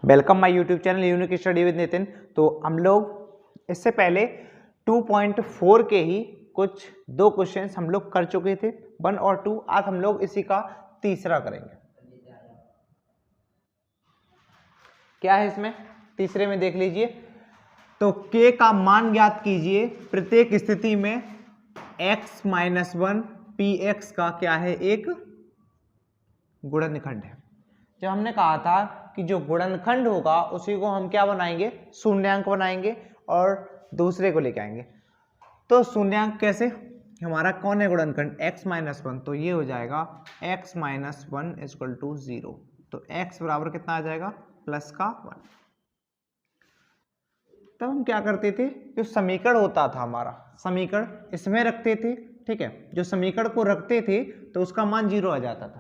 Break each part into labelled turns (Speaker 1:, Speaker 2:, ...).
Speaker 1: Welcome my YouTube channel unique study with Nitin. तो हम लोग इससे पहले 2.4 के ही कुछ दो क्वेश्चंस हम लोग कर चुके थे, 1 और 2। आज हम लोग इसी का तीसरा करेंगे। क्या है इसमें? तीसरे में देख लीजिए। तो k का मान ज्ञात कीजिए प्रत्येक स्थिति में x - 1 px का क्या है, एक गुणनखंड है। जब हमने कहा था कि जो गुणनखंड होगा उसी को हम क्या बनाएंगे, शून्यांक बनाएंगे और दूसरे को लेके आएंगे। तो शून्यांक कैसे? हमारा कौन है गुणनखंड? x - 1, तो ये हो जाएगा x - 1 = 0। तो x बराबर कितना आ जाएगा? प्लस का 1। तब हम क्या करते थे, जो समीकरण होता था हमारा, समीकरण इसमें रखते थे, ठीक है। जो समीकरण को रखते थे तो उसका मान 0 आ जाता था।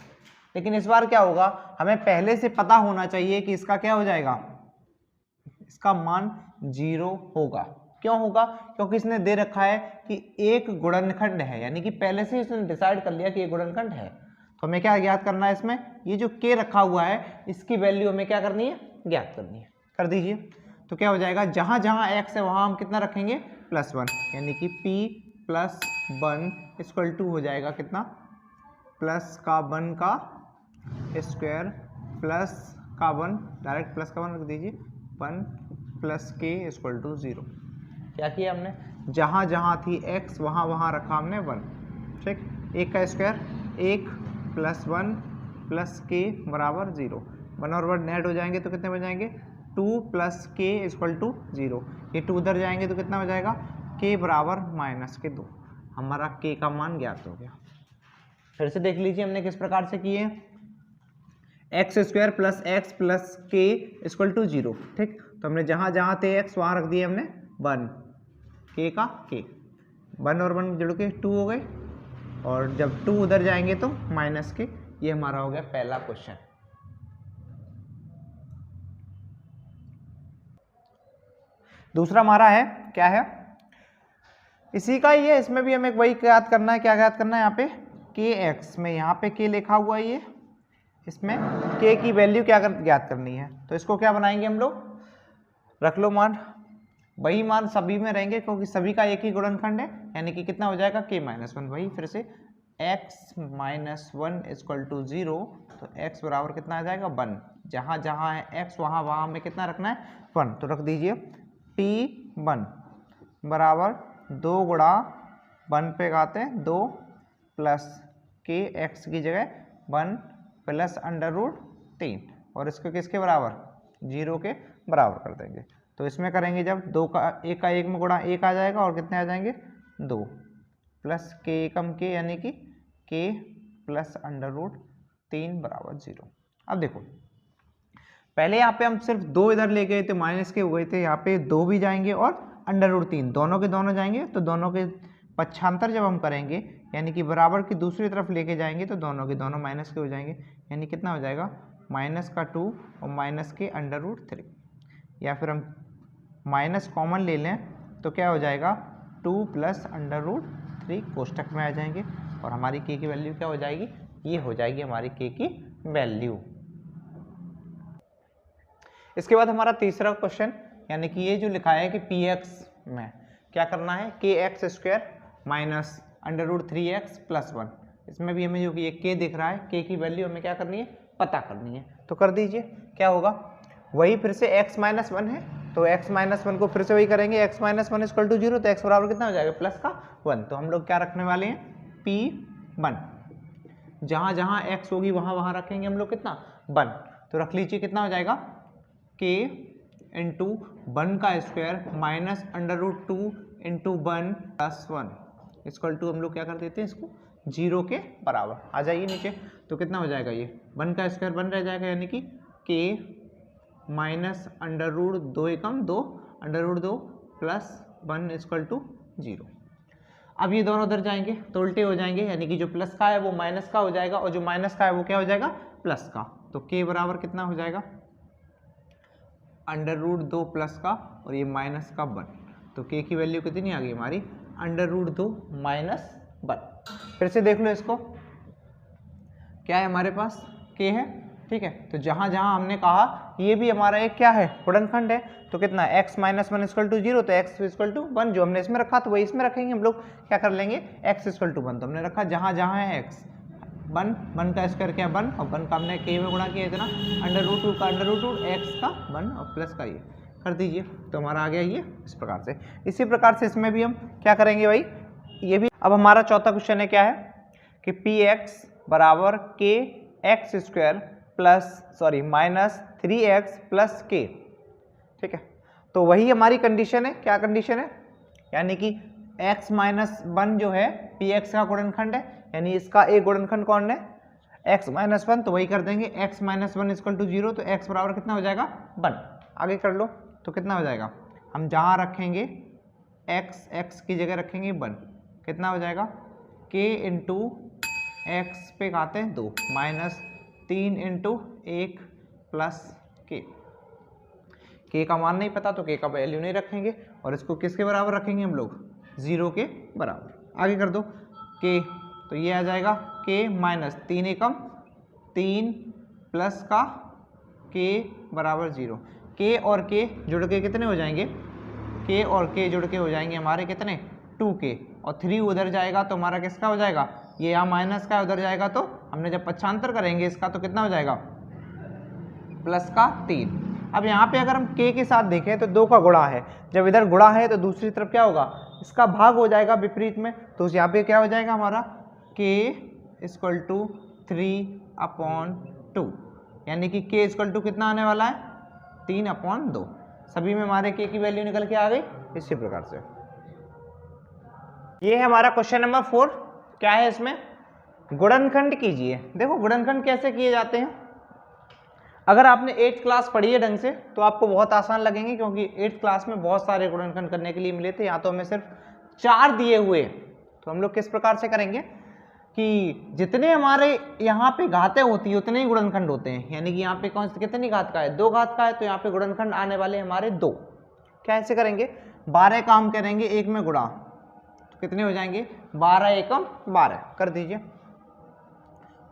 Speaker 1: लेकिन इस बार क्या होगा, हमें पहले से पता होना चाहिए कि इसका क्या हो जाएगा, इसका मान 0 होगा। क्यों होगा? क्योंकि इसने दे रखा है कि एक गुणनखंड है, यानी कि पहले से इसने डिसाइड कर लिया कि एक गुणनखंड है। तो हमें क्या ज्ञात करना है इसमें? ये जो k रखा हुआ है इसकी वैल्यू हमें क्या करनी है, ज्ञात करनी है। कर दीजिए। तो क्या हो जाएगा, जहां जहां x है वहां हम कितना रखेंगे, +1, यानी कि p + 1 = हो जाएगा कितना, प्लस का 1 का स्क्वायर प्लस का 1, डायरेक्ट प्लस का 1 रख दीजिए, 1 + k = 0। क्या किया हमने? जहां जहां थी x वहां वहां रखा हमने 1, ठीक। 1 का स्क्वायर 1 + 1 + k = 0। 1 और 1 नेट हो जाएंगे तो कितने बन जाएंगे, 2 + k = 0। ये 2 उधर जाएंगे तो कितना हो जाएगा, k = -2। हमारा k का मान ज्ञात हो गया। फिर से देख लीजिए हमने किस प्रकार से किए, x² + x + k = 0, ठीक। तो हमने जहां जहां थे x वहां रख दिए हमने 1, k का k, 1 और 1 जुड़ के 2 हो गए, और जब 2 उधर जाएंगे तो -k। ये हमारा हो गया पहला क्वेश्चन। दूसरा हमारा है, क्या है, इसी का ही है, इसमें भी हमें वही ज्ञात करना है। क्या ज्ञात करना है यहाँ पे, kx में, यहाँ पे k लिखा हुआ है, ये इसमें k की वैल्यू क्या ज्ञात करनी है। तो इसको क्या बनाएंगे हम लोग, रख लो मान, वही मान सभी में रहेंगे क्योंकि सभी का एक ही गुणनखंड है, यानी कि कितना हो जाएगा, k - 1। वही फिर से x - 1 = 0, तो x बराबर कितना आ जाएगा, 1। जहां जहां है x वहां वहां हमें कितना रखना है, 1। तो रख दीजिए p1 बराबर 2 गुणा 1 पे गाते हैं 2 प्लस k, x की जगह 1 + √3, और इसको किसके बराबर, 0 के बराबर कर देंगे। तो इसमें करेंगे जब 2 का 1 में गुणा 1 आ जाएगा, और कितने आ जाएंगे, 2 प्लस k एकम k, यानी कि k + √3 = 0। अब देखो, पहले यहाँ पे हम सिर्फ 2 इधर ले गए थे, माइनस के हुए थे, यहाँ पे 2 भी जाएंगे और √3 दोनों के दोनों जाएंगे। तो दोनों के पक्षांतर जब हम करेंगे, यानी कि बराबर की दूसरी तरफ लेके जाएंगे, तो दोनों के दोनों माइनस के हो जाएंगे, यानी कितना हो जाएगा, -2 और के √3। या फिर हम माइनस कॉमन ले लें तो क्या हो जाएगा, 2 + √3 कोष्टक में आ जाएंगे, और हमारी k की वैल्यू क्या हो जाएगी, ये हो जाएगी हमारी k की वैल्यू। इसके बाद हमारा तीसरा क्वेश्चन, यानी कि ये जो लिखा है कि px में क्या करना है, kx² - √3x + 1। इसमें भी हमें जो कि ये k दिख रहा है, k की वैल्यू हमें क्या करनी है, पता करनी है। तो कर दीजिए। क्या होगा, वही फिर से x - 1 है, तो x - 1 को फिर से वही करेंगे, x - 1 = 0, तो x बराबर कितना हो जाएगा, प्लस का 1। तो हम लोग क्या रखने वाले हैं, p1। जहां जहां x होगी वहां वहां रखेंगे हम लोग कितना, 1। तो रख लीजिए, कितना हो जाएगा, k × 1 का स्क्वायर -√2 × 1 + 1 = हम लोग क्या कर देते हैं, इसको 0 के बराबर। आ जाइए नीचे, तो कितना हो जाएगा, ये 1 का स्क्वायर 1 रह जाएगा, यानी कि k -√2 एकम 2 √2 + 1 = 0। अब ये दोनों उधर जाएंगे तो उल्टे हो जाएंगे, यानी कि जो प्लस का है वो माइनस का हो जाएगा, और जो माइनस का है वो क्या हो जाएगा, प्लस का। तो k बराबर कितना हो जाएगा, √2 प्लस का, और ये माइनस का 1। तो k की वैल्यू कितनी आ गई हमारी, √2 - 1। फिर से देख लो इसको, क्या है हमारे पास, k है, ठीक है। तो जहाँ जहाँ हमने कहा ये भी हमारा एक क्या है, गुणनखंड है, तो कितना x minus one equal to 0, तो x इक्वल टू 1 जो हमने इसमें रखा तो वही इसमें रखेंगे हम लोग, क्या कर लेंगे x इक्वल टू 1, तो हमने रखा जहाँ जहाँ है x, 1 का स्क्वायर क्या 1 और 1 का हमने k में गुणा किया इतना, √2 का √2 x का 1 और प्लस का ये कर दीजिए, तो हमारा आ गया ये इस प्रकार से। इसी प्रकार से इसमें भी हम क्या करेंगे भाई, ये भी। अब हमारा चौथा क्वेश्चन है क्या है कि px बराबर k x square minus 3x plus k, ठीक है। तो वही हमारी कंडीशन है, क्या कंडीशन है, यानी कि x माइनस 1 जो है px का गुणनखंड है, यानी इसका एक गुणनखंड कौन है, x माइनस 1, तो वही कर देंगे x माइनस 1 इक्वल टू 0, तो x बराबर कितना हो जाएगा 1। आगे कर लो तो कितना हो जाएगा, हम जहाँ रखेंगे x की जगह रखेंगे 1, कितना हो जाएगा k इंटू एक्स पे खाते हैं 2 माइनस 3 इंटू 1 प्लस k का मान नहीं पता तो k का वैल्यू नहीं रखेंगे, और इसको किसके बराबर रखेंगे हम लोग, 0 के बराबर। आगे कर दो k, तो ये आ जाएगा k माइनस 3 एकम 3 प्लस का k बराबर 0, k और k जुड़ के कितने हो जाएंगे, k और k जुड़ के हो जाएंगे हमारे कितने 2k, और 3 उधर जाएगा तो हमारा किसका हो जाएगा, ये यहाँ माइनस का उधर जाएगा, तो हमने जब पक्षांतर करेंगे इसका तो कितना हो जाएगा प्लस का 3। अब यहाँ पे अगर हम k के साथ देखें तो 2 का गुणा है, जब इधर गुणा है तो दूसरी तरफ क्या होगा, इसका भाग हो जाएगा विपरीत में, तो यहाँ पे क्या हो जाएगा हमारा k इक्वल टू 3/2, यानी कि k इक्वल टू कितना आने वाला है 3/2। सभी में हमारे k की वैल्यू निकल के आ गई इसी प्रकार से। ये है हमारा क्वेश्चन नंबर 4, क्या है इसमें, गुणनखंड कीजिए। देखो गुणनखंड कैसे किए जाते हैं, अगर आपने 8th क्लास पढ़ी है ढंग से तो आपको बहुत आसान लगेंगे, क्योंकि 8th क्लास में बहुत सारे गुणनखंड करने के लिए मिले थे, यहाँ तो हमें सिर्फ 4 दिए हुए। तो हम लोग किस प्रकार से करेंगे कि जितने हमारे यहाँ पे घातें होती है उतने ही गुणनखंड होते हैं, यानी कि यहाँ पे कौन सी कितनी घात का है 2 घात का है, तो यहाँ पे गुणनखंड आने वाले हमारे 2। क्या ऐसे करेंगे 12 काम करेंगे 1 में गुणा, तो कितने हो जाएंगे 12 एकम 12 कर दीजिए।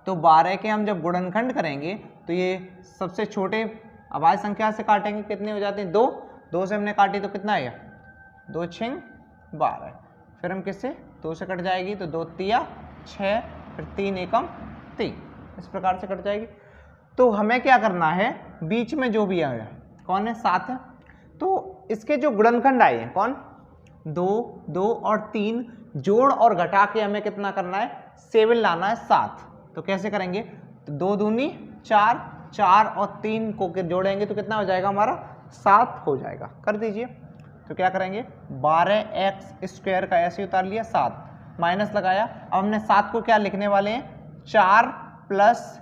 Speaker 1: तो 12 के हम जब गुणनखंड करेंगे तो ये सबसे छोटे अभाज्य संख्या से काटेंगे, कितने हो जाते हैं 2 से हमने काटी तो कितना आएगा 2 6 12, फिर हम किससे 2 से कट जाएगी तो 2 3 6, फिर 3 एकम 3, इस प्रकार से कट जाएगी। तो हमें क्या करना है, बीच में जो भी आया कौन है 7 है, तो इसके जो गुणनखंड आए हैं कौन 2 2 और 3 जोड़ और घटा के हमें कितना करना है 7 लाना है 7। तो कैसे करेंगे, तो 2 दूनी 4, 4 और 3 को जोड़ेंगे तो कितना हो जाएगा हमारा 7 हो जाएगा, कर दीजिए। तो क्या करेंगे 12x स्क्वायर का ऐसे उतार लिया 7 माइनस लगाया, अब हमने 7 को क्या लिखने वाले हैं 4 प्लस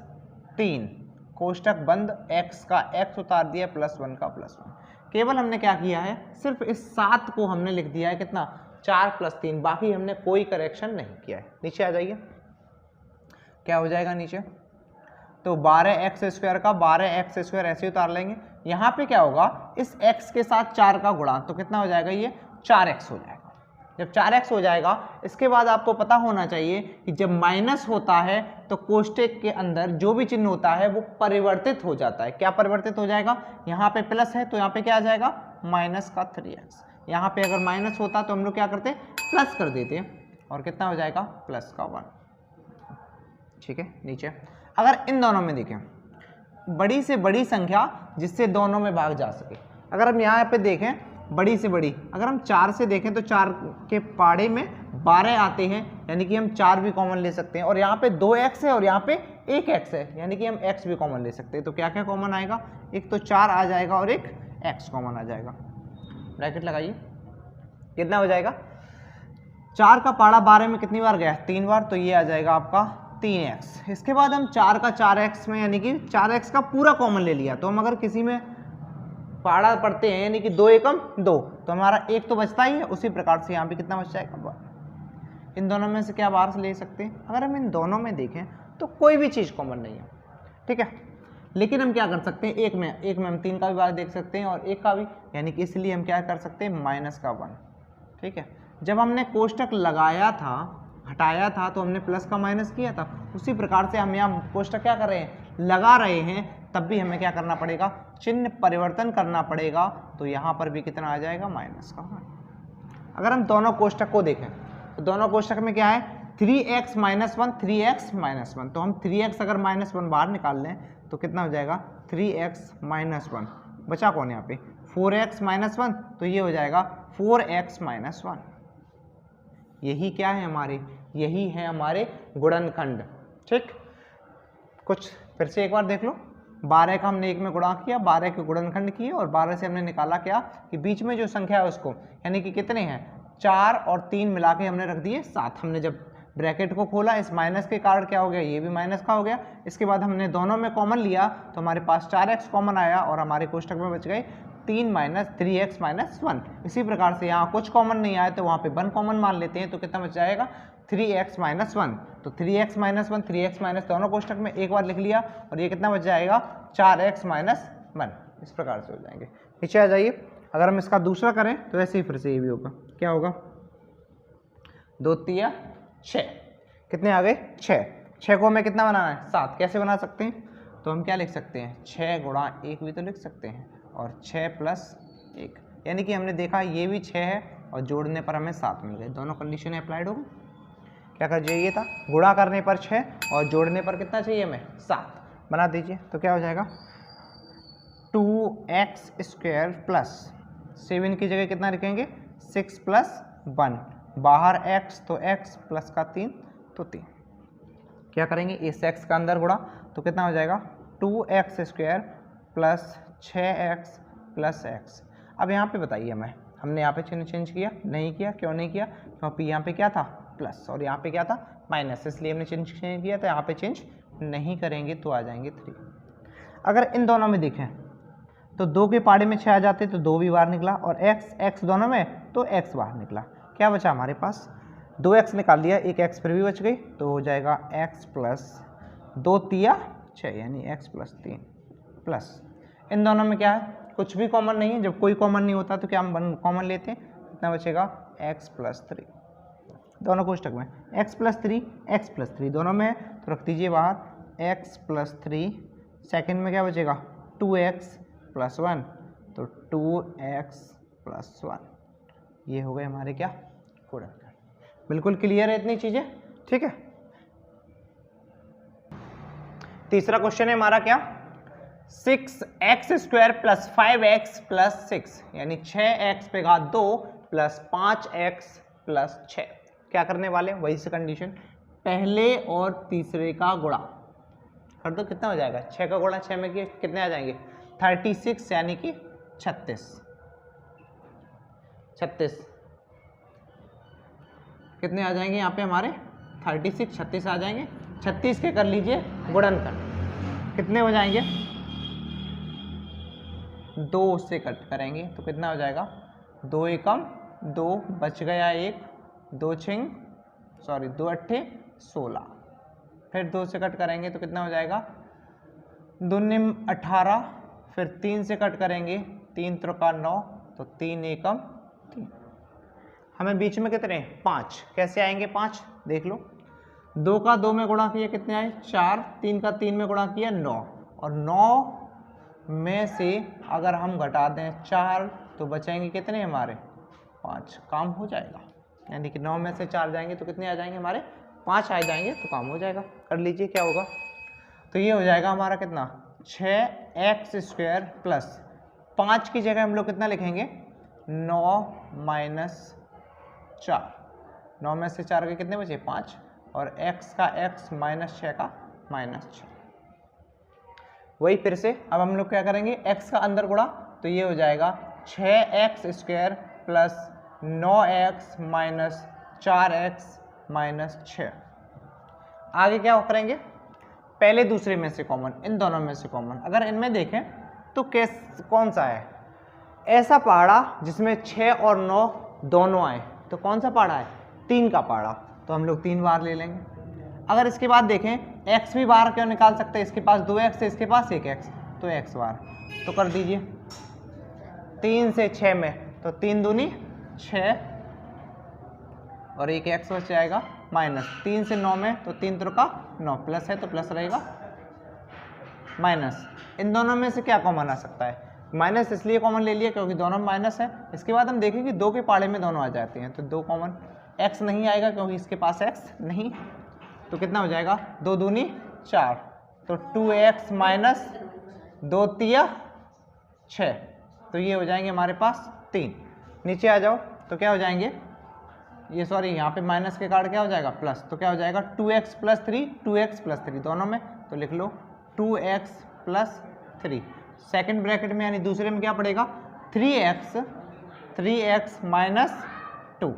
Speaker 1: 3 कोष्टक बंद, x का x उतार दिया प्लस 1 का प्लस 1। केवल हमने क्या किया है सिर्फ इस 7 को हमने लिख दिया है कितना 4 प्लस 3, बाकी हमने कोई करेक्शन नहीं किया है। नीचे आ जाइए, क्या हो जाएगा नीचे, तो 12x स्क्वायर का 12x स्क्वायर ऐसे उतार लेंगे, यहाँ पे क्या होगा इस x के साथ 4 का गुणा, तो कितना हो जाएगा ये 4x हो जाएगा। जब 4x हो जाएगा इसके बाद आपको पता होना चाहिए कि जब माइनस होता है तो कोष्टक के अंदर जो भी चिन्ह होता है वो परिवर्तित हो जाता है। क्या परिवर्तित हो जाएगा, यहाँ पे प्लस है तो यहाँ पे क्या आ जाएगा माइनस का 3x, यहाँ पे अगर माइनस होता तो हम लोग क्या करते प्लस कर देते, और कितना हो जाएगा प्लस का 1। ठीक है, नीचे अगर इन दोनों में देखें बड़ी से बड़ी संख्या जिससे दोनों में भाग जा सके, अगर हम यहाँ पे देखें बड़ी से बड़ी, अगर हम 4 से देखें तो 4 के पाड़े में 12 आते हैं, यानी कि हम 4 भी कॉमन ले सकते हैं, और यहाँ पे 2x है और यहाँ पे 1x है, यानी कि हम x भी कॉमन ले सकते हैं। तो क्या क्या कॉमन आएगा, एक तो 4 आ जाएगा और एक x कॉमन आ जाएगा। ब्रैकेट लगाइए, कितना हो जाएगा 4 का पाड़ा 12 में कितनी बार गया 3 बार, तो ये आ जाएगा आपका 3x। इसके बाद हम 4 का 4x में यानी कि 4x का पूरा कॉमन ले लिया, तो हम अगर किसी में पाड़ा पढ़ते हैं यानी कि 2 एकम 2, तो हमारा 1 तो बचता ही है, उसी प्रकार से यहाँ पे कितना बच जाएगा, इन दोनों में से क्या बाहर से ले सकते हैं। अगर हम इन दोनों में देखें तो कोई भी चीज़ कॉमन नहीं है, ठीक है, लेकिन हम क्या कर सकते हैं एक में हम 3 का भी बाहर देख सकते हैं और 1 का भी, यानी कि इसलिए हम क्या कर सकते हैं माइनस का 1। ठीक है, जब हमने कोष्टक लगाया था हटाया था तो हमने प्लस का माइनस किया था, उसी प्रकार से हम यहाँ कोष्टक क्या कर रहे हैं लगा रहे हैं तब भी हमें क्या करना पड़ेगा, चिन्ह परिवर्तन करना पड़ेगा। तो यहाँ पर भी कितना आ जाएगा, माइनस का 1। अगर हम दोनों कोष्टक को देखें तो दोनों कोष्टक में क्या है, 3x माइनस 1, 3x माइनस 1। तो हम 3x अगर माइनस 1 बाहर निकाल लें तो कितना हो जाएगा, 3x माइनस 1। बचा कौन यहाँ पे, 4x माइनस 1। तो ये हो जाएगा 4x माइनस 1। यही क्या है हमारे, यही है हमारे गुणनखंड। ठीक, कुछ फिर से एक बार देख लो। 12 का हमने 1 में गुणा किया, 12 के गुणनखंड किए और 12 से हमने निकाला क्या कि बीच में जो संख्या है उसको, यानी कि कितने हैं, 4 और 3 मिला के हमने रख दिए 7। हमने जब ब्रैकेट को खोला इस माइनस के कारण क्या हो गया, ये भी माइनस का हो गया। इसके बाद हमने दोनों में कॉमन लिया तो हमारे पास 4x कॉमन आया और हमारे कोष्टक में बच गए 3x माइनस 1। इसी प्रकार से यहाँ कुछ कॉमन नहीं आया तो वहाँ पे 1 कॉमन मान लेते हैं तो कितना बच जाएगा, 3x माइनस 1। तो 3x माइनस 1, 3x माइनस दोनों कोष्टक में एक बार लिख लिया और ये कितना बच जाएगा, 4x माइनस 1। इस प्रकार से हो जाएंगे। नीचे आ जाइए, अगर हम इसका दूसरा करें तो ऐसे ही फिर से ये भी होगा। क्या होगा, 2 3 6, कितने आ गए, 6। 6 को हमें कितना बनाना है, 7। कैसे बना सकते हैं, तो हम क्या लिख सकते हैं, 6 गुणा 1 भी तो लिख सकते हैं और 6 प्लस 1, यानी कि हमने देखा ये भी 6 है और जोड़ने पर हमें 7 मिल गए। दोनों कंडीशन अप्लाइड होगी। क्या कर चाहिए था, गुणा करने पर 6 और जोड़ने पर कितना चाहिए हमें, 7। बना दीजिए तो क्या हो जाएगा, 2x स्क्वायर प्लस 7 की जगह कितना लिखेंगे, 6 प्लस 1, बाहर x तो x प्लस का 3 तो 3। क्या करेंगे, इस x का अंदर गुणा तो कितना हो जाएगा, 2x square plus 6x plus x। अब यहाँ पे बताइए हमें, हमने यहाँ पे चिन्ह चेंज किया नहीं किया, क्यों नहीं किया, क्योंकि यहाँ पे क्या था, प्लस और यहाँ पे क्या था, माइनस, इसलिए हमने चेंज किया। तो यहाँ पे चेंज नहीं करेंगे तो आ जाएंगे 3। अगर इन दोनों में देखें तो 2 के पाड़े में 6 आ जाते तो 2 भी बाहर निकला और x दोनों में तो x बाहर निकला। क्या बचा हमारे पास, 2x निकाल दिया, एक x फिर भी बच गई तो हो जाएगा x प्लस 2 3 6, यानी x प्लस 3 प्लस इन दोनों में क्या है, कुछ भी कॉमन नहीं है। जब कोई कॉमन नहीं होता तो क्या हम कॉमन लेते हैं, कितना बचेगा, x प्लस 3। दोनों कोष्टक में x प्लस 3 दोनों में तो रख दीजिए बाहर, x प्लस 3। सेकेंड में क्या बचेगा, 2x प्लस 1 तो 2x प्लस 1। ये हो गए हमारे क्या, गुणनखंड। बिल्कुल क्लियर है इतनी चीजें, ठीक है। तीसरा क्वेश्चन है हमारा क्या, 6x square plus 5x plus 6, यानी 6x पे घात 2 प्लस 5x प्लस 6। क्या करने वाले, वही से कंडीशन, पहले और तीसरे का गुणा कर दो, कितना हो जाएगा, 6 का गुणा 6 में कितने आ जाएंगे, 36, यानी कि 36। कितने आ जाएंगे यहाँ पे हमारे, 36 36 आ जाएंगे। 36 के कर लीजिए गुणनखंड, कितने हो जाएंगे, 2 से कट करेंगे तो कितना हो जाएगा, 2 एकम 2 बच गया 1, 2 अट्ठे 16। फिर 2 से कट करेंगे तो कितना हो जाएगा, 2 निम 18, फिर 3 से कट करेंगे, 3 त्रिका 9 तो 3 एकम 3। हमें बीच में कितने, 5। कैसे आएंगे 5, देख लो, 2 का 2 में गुणा किया कितने आए, 4, 3 का 3 में गुणा किया 9, और 9 में से अगर हम घटा दें 4 तो बचेंगे कितने हमारे, 5। काम हो जाएगा, यानी कि 9 में से 4 जाएंगे तो कितने आ जाएंगे हमारे, 5 आ जाएंगे तो काम हो जाएगा। कर लीजिए क्या होगा, तो ये हो जाएगा हमारा कितना, 6x स्क्वायर प्लस 5 की जगह हम लोग कितना लिखेंगे, 9 माइनस 4। 9 में से 4 के कितने बचे, 5, और x का x माइनस 6 का माइनस 6। वही फिर से अब हम लोग क्या करेंगे, x का अंदर गुणा तो ये हो जाएगा 6x square plus 9x minus 4x minus 6। आगे क्या करेंगे, पहले दूसरे में से कॉमन, इन दोनों में से कॉमन। अगर इनमें देखें तो कौन सा है, ऐसा पहाड़ा जिसमें 6 और 9 दोनों आए, तो कौन सा पहाड़ा है, 3 का पहाड़ा, तो हम लोग 3 बार ले लेंगे। अगर इसके बाद देखें, x भी बाहर क्यों निकाल सकते हैं, इसके पास 2x है, इसके पास 1x, तो x बार तो कर दीजिए। 3 से 6 में तो 3 दूनी 6 और 1x बच जाएगा माइनस। 3 से 9 में तो 3 त्रिका 9, प्लस है तो प्लस रहेगा। माइनस, इन दोनों में से क्या कॉमन आ सकता है? माइनस इसलिए कॉमन ले लिया क्योंकि दोनों में माइनस है। इसके बाद हम देखें कि 2 के पाड़े में दोनों आ जाते हैं, तो 2 कॉमन, x नहीं आएगा क्योंकि इसके पास x नहीं, तो कितना हो जाएगा 2 दूनी 4, तो 2x माइनस 2 तिया 6, तो ये हो जाएंगे हमारे पास 3। नीचे आ जाओ तो क्या हो जाएंगे, ये सॉरी यहाँ पे माइनस के कार्ड क्या हो जाएगा प्लस, तो क्या हो जाएगा 2x प्लस 3, 2x प्लस 3 दोनों में, तो लिख लो 2x प्लस 3। सेकेंड ब्रैकेट में यानी दूसरे में क्या पड़ेगा 3x माइनस 2,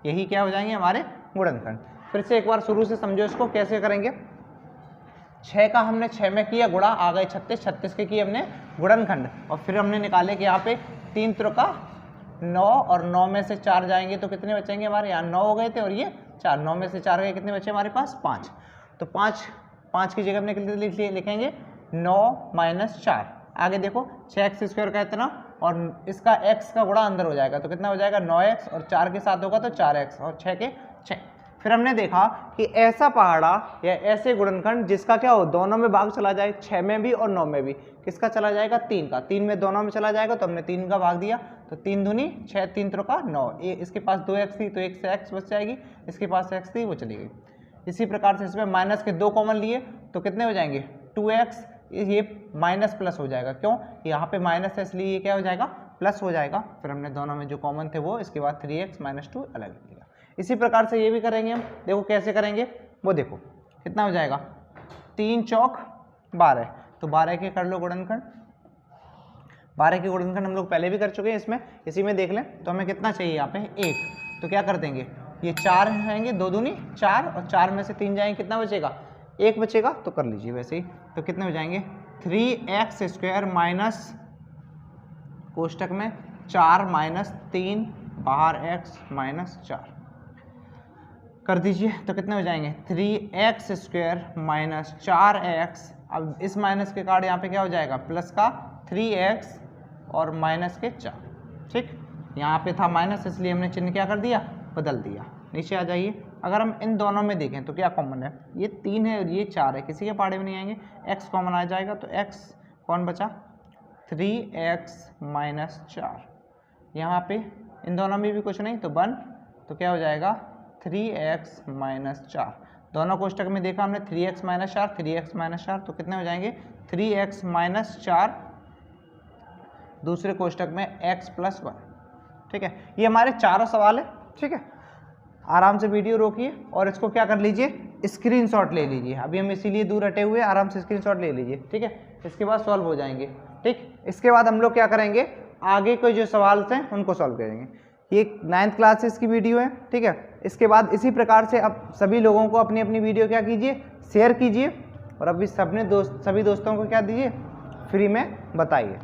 Speaker 1: यही क्या हो जाएंगे हमारे गुणनखंड। फिर से एक बार शुरू से समझो इसको कैसे करेंगे। 6 का हमने 6 में किया गुणा, आ गए 36, 36 के किए हमने गुणनखंड, और फिर हमने निकाले कि यहाँ पे 3 त्रिका 9 और 9 में से 4 जाएंगे तो कितने बचेंगे हमारे, यहाँ 9 हो गए थे और ये 4, 9 में से 4 गए, कितने बचे हमारे पास 5, तो 5 की जगह हमने लिखेंगे 9 माइनस 4। आगे देखो 6x² का इतना और इसका x का गुणा अंदर हो जाएगा, तो कितना हो जाएगा 9x, और 4 के साथ होगा तो 4x, और 6 के 6। फिर हमने देखा कि ऐसा पहाड़ा या ऐसे गुणनखंड जिसका क्या हो दोनों में भाग चला जाए, 6 में भी और 9 में भी, किसका चला जाएगा 3 का, 3 में दोनों में चला जाएगा, तो हमने 3 का भाग दिया, तो 3 दूनी 6, 3 त्रिका 9, ये इसके पास 2x थी तो 1 से x बच जाएगी, इसके पास x थी वो चली गई। इसी प्रकार से इसमें माइनस के 2 कॉमन लिए तो कितने हो जाएंगे 2x, ये माइनस प्लस हो जाएगा, क्यों यहाँ पे माइनस है इसलिए ये क्या हो जाएगा प्लस हो जाएगा। फिर हमने दोनों में जो कॉमन थे वो, इसके बाद 3x माइनस 2 अलग लिया। इसी प्रकार से ये भी करेंगे हम, देखो कैसे करेंगे वो, देखो कितना हो जाएगा 3 चौक 12, तो 12 के कर लो गुणनखंड, 12 के गुणनखंड हम लोग पहले भी कर चुके हैं इसमें, इसी में देख लें। तो हमें कितना चाहिए यहाँ पे 1, तो क्या कर देंगे ये 4 आएंगे, 2 दूनी 4, और 4 में से 3 जाएंगे, कितना बचेगा 1 बचेगा, तो कर लीजिए वैसे ही। तो कितने हो जाएंगे 3x² माइनस कोष्टक में 4 माइनस 3 बाहर x माइनस 4 कर दीजिए, तो कितने हो जाएंगे 3x² माइनस 4x। अब इस माइनस के कार्ड यहाँ पे क्या हो जाएगा प्लस का 3x और माइनस के 4, ठीक। यहाँ पे था माइनस इसलिए हमने चिन्ह क्या कर दिया बदल दिया। नीचे आ जाइए, अगर हम इन दोनों में देखें तो क्या कॉमन है, ये 3 है और ये 4 है, किसी के पाड़े में नहीं आएंगे, x कॉमन आ जाएगा, तो x कौन बचा 3x माइनस 4, यहाँ पे इन दोनों में भी कुछ नहीं तो 1, तो क्या हो जाएगा 3x माइनस 4। दोनों कोष्टक में देखा हमने 3x माइनस 4, 3x माइनस 4, तो कितने हो जाएंगे 3x माइनस 4, दूसरे कोष्टक में x प्लस 1, ठीक है। ये हमारे चारों सवाल है, ठीक है। आराम से वीडियो रोकिए और इसको क्या कर लीजिए स्क्रीनशॉट ले लीजिए, अभी हम इसीलिए दूर हटे हुए, आराम से स्क्रीनशॉट ले लीजिए, ठीक है। इसके बाद सॉल्व हो जाएंगे, ठीक। इसके बाद हम लोग क्या करेंगे आगे कोई जो सवाल थे उनको सॉल्व करेंगे। ये 9th क्लासेस की वीडियो है, ठीक है। इसके बाद इसी प्रकार से अब सभी लोगों को अपनी अपनी वीडियो क्या कीजिए शेयर कीजिए, और अभी सभी दोस्तों को क्या दीजिए फ्री में बताइए।